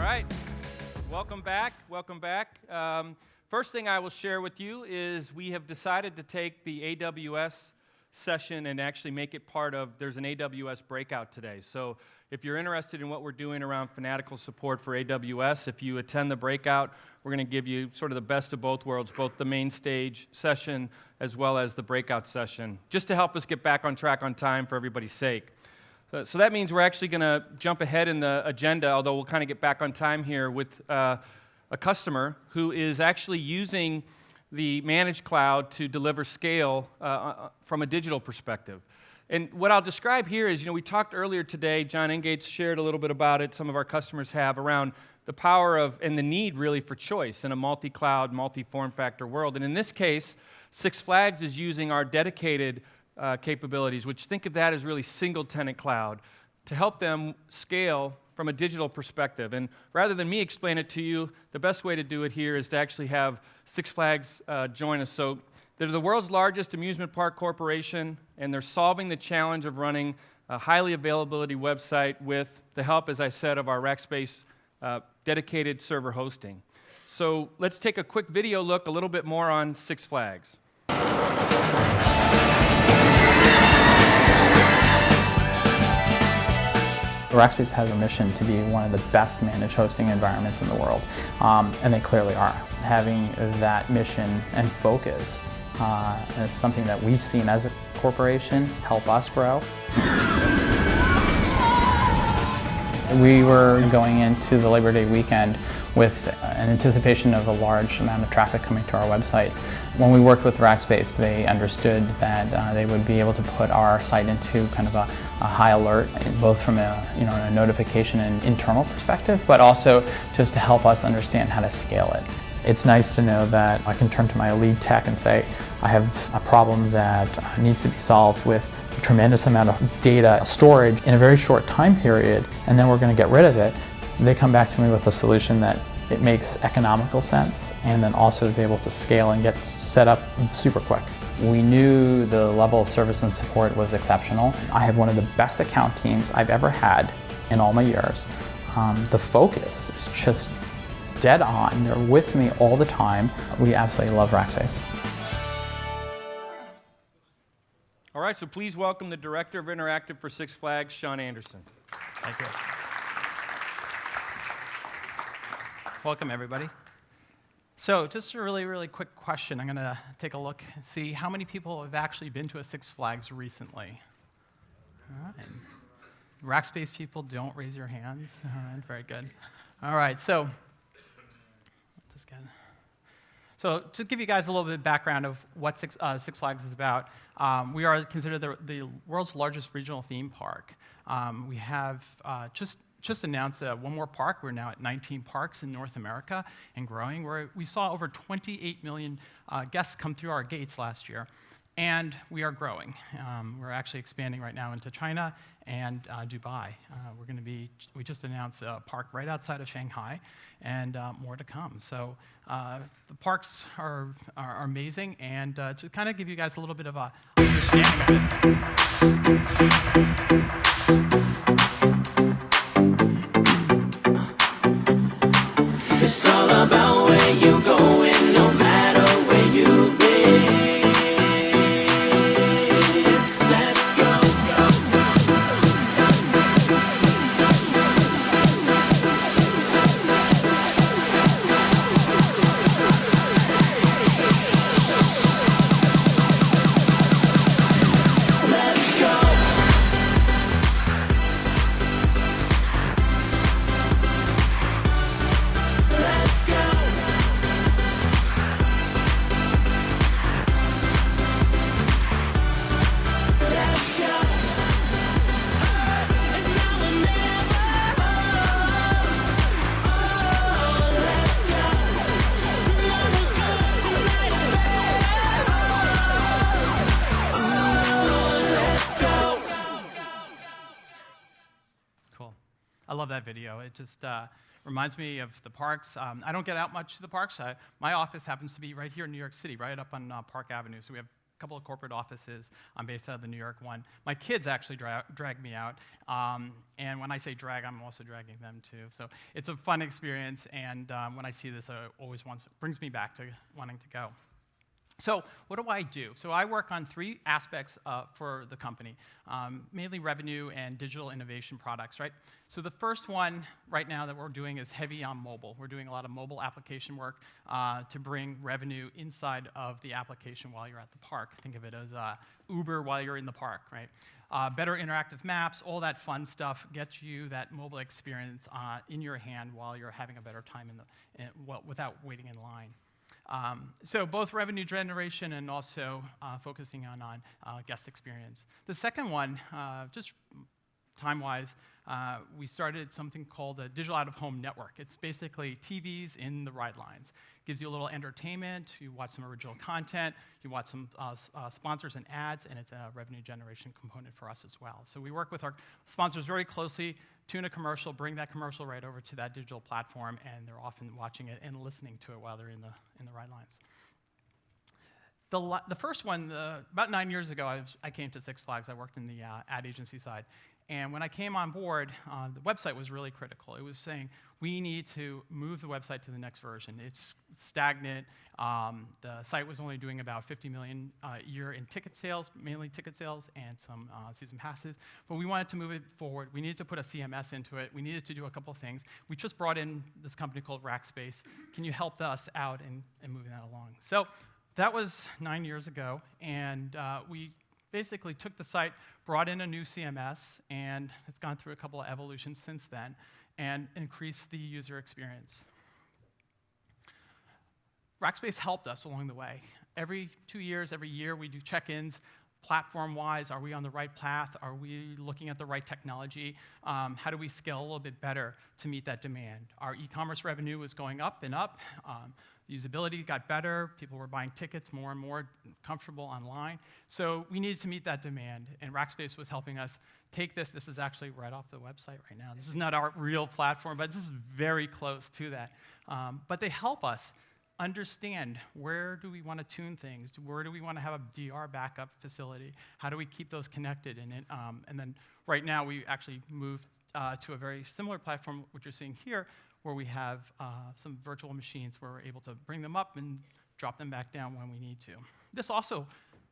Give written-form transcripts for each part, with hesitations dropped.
All right, welcome back, first thing I will share with you is we have decided to take the AWS session and actually make it part of, there's an AWS breakout today. So if you're interested in what we're doing around fanatical support for AWS, if you attend the breakout, we're going to give you sort of the best of both worlds, both the main stage session as well as the breakout session, just to help us get back on track on time for everybody's sake. So that means we're actually going to jump ahead in the agenda, although we'll kind of get back on time here with a customer who is actually using the managed cloud to deliver scale from a digital perspective. And what I'll describe here is, we talked earlier today, John Engates shared a little bit about it, some of our customers have, around the power of, and the need really for choice in a multi-cloud, multi-form factor world. And in this case, Six Flags is using our dedicated capabilities, which think of that as really single-tenant cloud, to help them scale from a digital perspective. And rather than me explain it to you, the best way to do it here is to actually have Six Flags join us. So they're the world's largest amusement park corporation, and they're solving the challenge of running a highly availability website with the help, as I said, of our Rackspace dedicated server hosting. So let's take a quick video look, a little bit more on Six Flags. Rackspace has a mission to be one of the best managed hosting environments in the world, and they clearly are. Having that mission and focus is something that we've seen as a corporation help us grow. We were going into the Labor Day weekend with an anticipation of a large amount of traffic coming to our website. When we worked with Rackspace, they understood that they would be able to put our site into kind of a high alert, both from a notification and internal perspective, but also just to help us understand how to scale it. It's nice to know that I can turn to my lead tech and say, I have a problem that needs to be solved with a tremendous amount of data storage in a very short time period, and then we're going to get rid of it. They come back to me with a solution that it makes economical sense and then also is able to scale and get set up super quick. We knew the level of service and support was exceptional. I have one of the best account teams I've ever had in all my years. The focus is just dead on. They're with me all the time. We absolutely love Rackspace. All right, so please welcome the Director of Interactive for Six Flags, Sean Anderson. Thank you. Welcome, everybody. So just a really, really quick question. I'm going to take a look and see how many people have actually been to a Six Flags recently. All right. Rackspace people, don't raise your hands. All right, very good. All right, so to give you guys a little bit of background of what Six Flags is about, we are considered the world's largest regional theme park. We have just announced one more park. We're now at 19 parks in North America and growing. We saw over 28 million guests come through our gates last year, and we are growing. We're actually expanding right now into China and Dubai. We just announced a park right outside of Shanghai, and more to come. So the parks are amazing, and to kind of give you guys a little bit of a understanding of it. It's all about where you going, no matter where you been. Let's go. Let's go. Cool. I love that video. It just reminds me of the parks. I don't get out much to the parks. My office happens to be right here in New York City, right up on Park Avenue. So we have couple of corporate offices. I'm based out of the New York one. My kids actually drag me out. And when I say drag, I'm also dragging them too. So it's a fun experience. And when I see this, it always brings me back to wanting to go. So what do I do? So I work on three aspects for the company, mainly revenue and digital innovation products, right? So the first one right now that we're doing is heavy on mobile. We're doing a lot of mobile application work to bring revenue inside of the application while you're at the park. Think of it as Uber while you're in the park, right? Better interactive maps, all that fun stuff gets you that mobile experience in your hand while you're having a better time without waiting in line. So both revenue generation and also focusing on guest experience. The second one, just time-wise, we started something called a digital out-of-home network. It's basically TVs in the ride lines. Gives you a little entertainment, you watch some original content, you watch some sponsors and ads, and it's a revenue generation component for us as well. So we work with our sponsors very closely, tune a commercial, bring that commercial right over to that digital platform, and they're often watching it and listening to it while they're in the ride lines. The first one, about 9 years ago, I came to Six Flags. I worked in the ad agency side. And when I came on board, the website was really critical. It was saying, we need to move the website to the next version. It's stagnant. The site was only doing about 50 million a year in ticket sales, mainly ticket sales, and some season passes. But we wanted to move it forward. We needed to put a CMS into it. We needed to do a couple of things. We just brought in this company called Rackspace. Can you help us out in moving that along? So that was 9 years ago, and we basically took the site, brought in a new CMS, and it's gone through a couple of evolutions since then, and increased the user experience. Rackspace helped us along the way. Every 2 years, every year, we do check-ins, platform-wise. Are we on the right path? Are we looking at the right technology? How do we scale a little bit better to meet that demand? Our e-commerce revenue was going up and up. Usability got better. People were buying tickets more and more comfortable online. So we needed to meet that demand, and Rackspace was helping us take this. This is actually right off the website right now. This is not our real platform, but this is very close to that. But they help us understand where do we want to tune things, where do we want to have a DR backup facility, how do we keep those connected, and then right now we actually moved to a very similar platform, which you're seeing here, where we have some virtual machines where we're able to bring them up and drop them back down when we need to. This also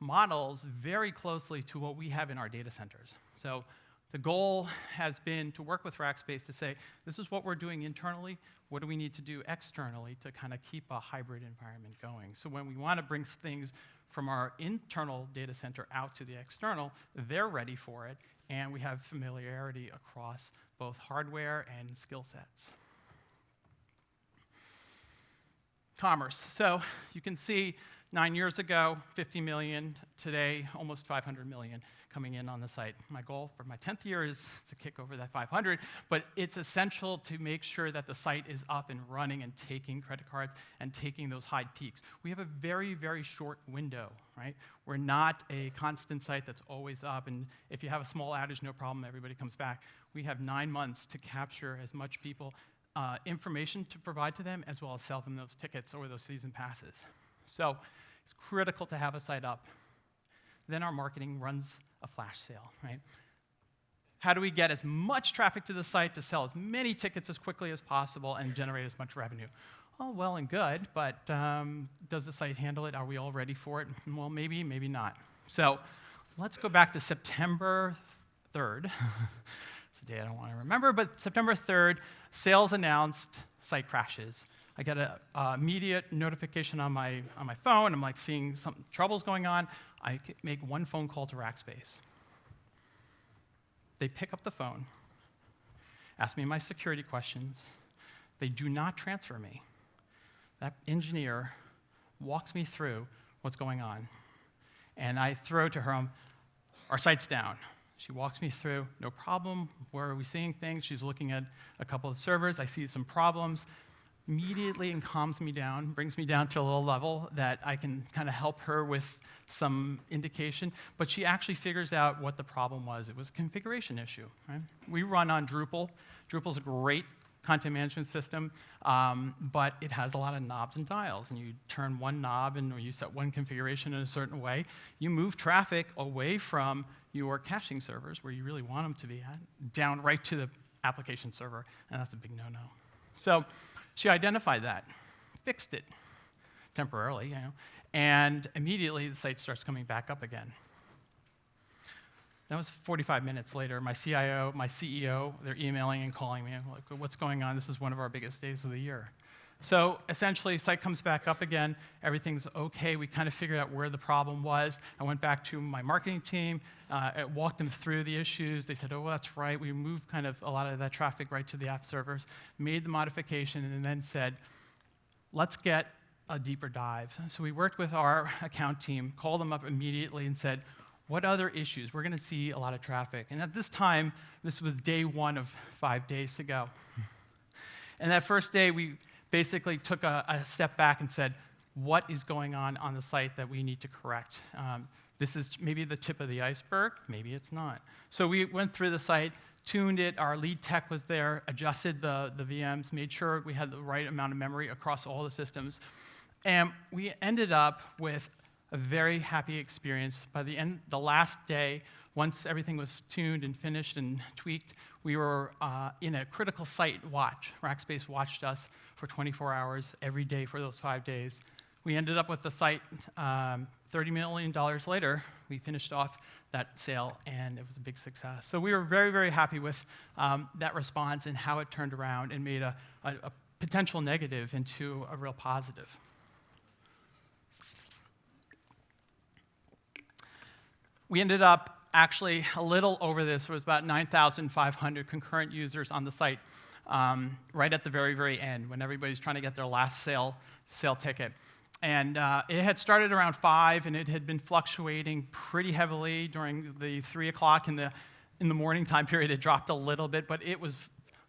models very closely to what we have in our data centers. So the goal has been to work with Rackspace to say, this is what we're doing internally, what do we need to do externally to kind of keep a hybrid environment going? So when we want to bring things from our internal data center out to the external, they're ready for it, and we have familiarity across both hardware and skill sets. Commerce. So you can see 9 years ago, 50 million. Today, almost 500 million coming in on the site. My goal for my 10th year is to kick over that 500, but it's essential to make sure that the site is up and running and taking credit cards and taking those high peaks. We have a very, very short window, right? We're not a constant site that's always up, and if you have a small outage, no problem, everybody comes back. We have 9 months to capture as much people information to provide to them, as well as sell them those tickets or those season passes. So it's critical to have a site up. Then our marketing runs a flash sale, right? How do we get as much traffic to the site to sell as many tickets as quickly as possible and generate as much revenue? Oh, well and good, but does the site handle it? Are we all ready for it? Well, maybe, maybe not. So let's go back to September 3rd. It's a day I don't want to remember, but September 3rd, sales announced, site crashes. I get an immediate notification on my phone. I'm like seeing some troubles going on. I make one phone call to Rackspace. They pick up the phone, ask me my security questions. They do not transfer me. That engineer walks me through what's going on. And I throw to her, our site's down. She walks me through, no problem. Where are we seeing things? She's looking at a couple of servers. I see some problems. Immediately and calms me down, brings me down to a little level that I can kind of help her with some indication. But she actually figures out what the problem was. It was a configuration issue, right? We run on Drupal. Drupal's a great content management system, but it has a lot of knobs and dials. And you turn one knob or you set one configuration in a certain way, you move traffic away from your caching servers, where you really want them to be at, down right to the application server, and that's a big no-no. So she identified that, fixed it temporarily, and immediately the site starts coming back up again. That was 45 minutes later. My CIO, my CEO, they're emailing and calling me. I'm like, what's going on? This is one of our biggest days of the year. So essentially, site comes back up again. Everything's OK. We kind of figured out where the problem was. I went back to my marketing team. I walked them through the issues. They said, oh, well, that's right. We moved kind of a lot of that traffic right to the app servers, made the modification, and then said, let's get a deeper dive. So we worked with our account team, called them up immediately and said, what other issues? We're going to see a lot of traffic. And at this time, this was day 1 of 5 days to go. And that first day, we basically took a step back and said, what is going on the site that we need to correct? This is maybe the tip of the iceberg. Maybe it's not. So we went through the site, tuned it. Our lead tech was there, adjusted the VMs, made sure we had the right amount of memory across all the systems. And we ended up with a very happy experience. By the last day, once everything was tuned and finished and tweaked, we were in a critical site watch. Rackspace watched us for 24 hours every day for those 5 days. We ended up with the site $30 million later. We finished off that sale, and it was a big success. So we were very, very happy with that response and how it turned around and made a potential negative into a real positive. We ended up actually a little over this. It was about 9,500 concurrent users on the site right at the very, very end when everybody's trying to get their last sale ticket. And it had started around 5, and it had been fluctuating pretty heavily during the 3 o'clock in the morning time period. It dropped a little bit, but it was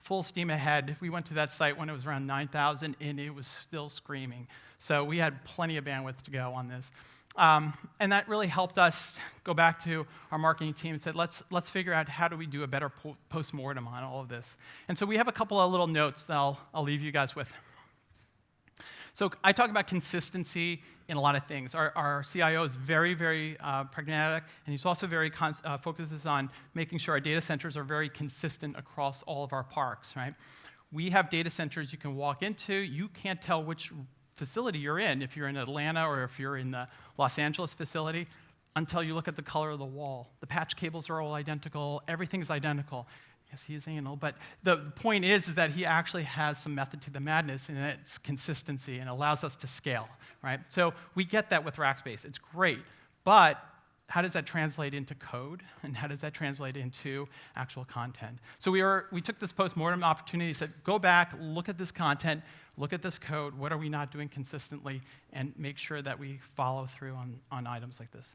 full steam ahead. We went to that site when it was around 9,000, and it was still screaming. So we had plenty of bandwidth to go on this. And that really helped us go back to our marketing team and said, let's figure out how do we do a better post-mortem on all of this. And so we have a couple of little notes that I'll leave you guys with. So I talk about consistency in a lot of things. Our CIO is very, very pragmatic, and he's also very focuses on making sure our data centers are very consistent across all of our parks, right? We have data centers you can walk into. You can't tell which facility you're in, if you're in Atlanta or if you're in the Los Angeles facility, until you look at the color of the wall. The patch cables are all identical. Everything's identical. Yes, he is anal, but the point is that he actually has some method to the madness, and it's consistency, and allows us to scale, right? So we get that with Rackspace. It's great, but how does that translate into code, and how does that translate into actual content? So we took this post-mortem opportunity, said, go back, look at this content, look at this code, what are we not doing consistently, and make sure that we follow through on items like this.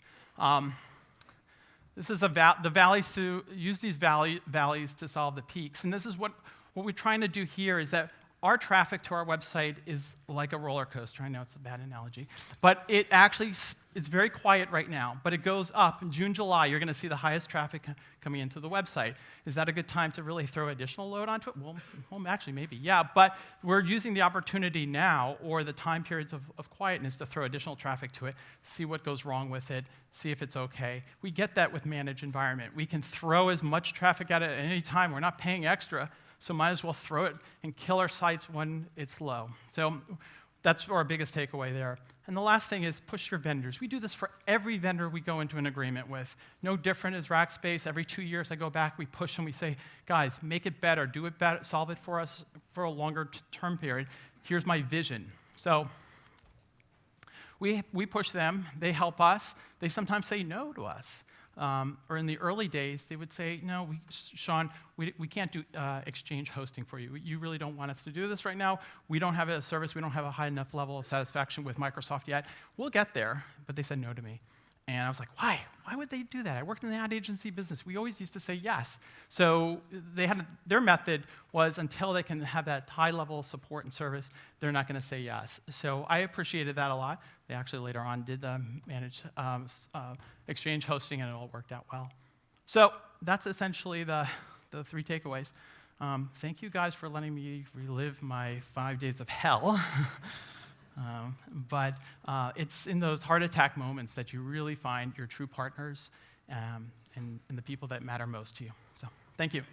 This is the valleys to use these valleys to solve the peaks. And this is what we're trying to do here is that our traffic to our website is like a roller coaster. I know it's a bad analogy, but it actually is very quiet right now, but it goes up. In June, July, you're going to see the highest traffic coming into the website. Is that a good time to really throw additional load onto it? Well, actually, maybe, yeah, but we're using the opportunity now or the time periods of quietness to throw additional traffic to it, see what goes wrong with it, see if it's okay. We get that with managed environment. We can throw as much traffic at it at any time. We're not paying extra, so might as well throw it and kill our sites when it's low. So that's our biggest takeaway there. And the last thing is push your vendors. We do this for every vendor we go into an agreement with. No different as Rackspace. Every 2 years I go back, we push them, we say, guys, make it better, do it better, solve it for us for a longer term period. Here's my vision. So we push them, they help us. They sometimes say no to us. Or in the early days, they would say, no, Sean, we can't do exchange hosting for you. You really don't want us to do this right now. We don't have a service. We don't have a high enough level of satisfaction with Microsoft yet. We'll get there. But they said no to me. And I was like, why? Why would they do that? I worked in the ad agency business. We always used to say yes. So their method was until they can have that high level of support and service, they're not going to say yes. So I appreciated that a lot. They actually later on did manage exchange hosting, and it all worked out well. So that's essentially the 3 takeaways. Thank you guys for letting me relive my 5 days of hell. But it's in those heart attack moments that you really find your true partners and the people that matter most to you. So thank you.